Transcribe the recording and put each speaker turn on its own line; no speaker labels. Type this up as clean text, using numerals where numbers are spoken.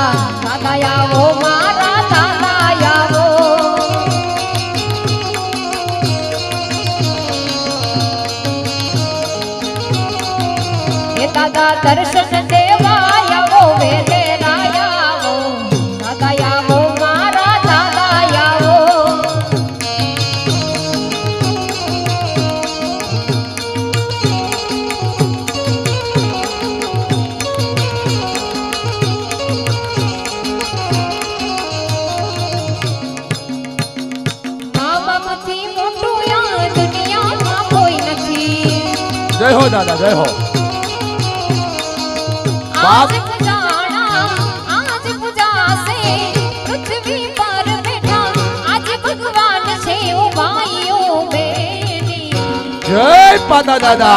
દાદા આવો મારા દાદા આવો એ દાદા દર્શન દેવા આવો વેલે આવો દાદા આવો મારા દાદા આવો
जय हो दादा जय हो
आज खजाना आज पूजा से पृथ्वी पर बैठा आज भगवान से ओ भाइयों बेटी
जय पादा दादा।